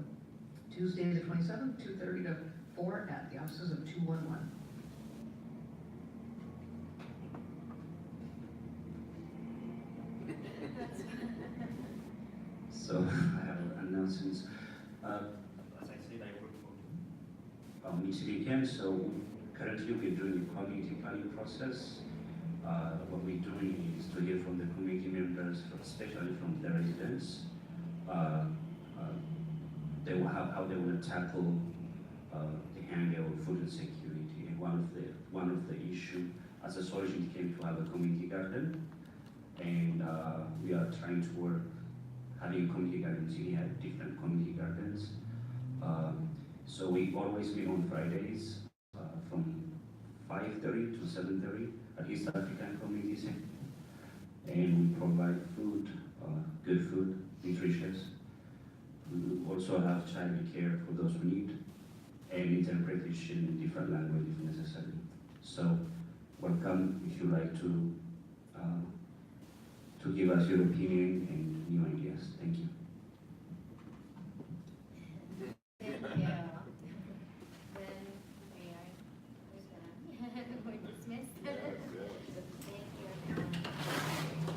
Tuesday the 27th, 2:30 to 4 at the offices of 211. So I have announcements. As I said, I work for Michigan, so currently we're doing a community planning process. What we're doing is to hear from the community members, especially from the residents. They will have how they want to tackle the hunger or food insecurity. And one of the issue as a solution came to have a community garden, and we are trying to work having community gardens. We have different community gardens. So we always meet on Fridays from 5:30 to 7:30 at East African Community Center. And we provide food, good food, nutritious. We also have child care for those who need, and interpretation in different languages if necessary. So, welcome if you like to give us your opinion and new ideas. Thank you.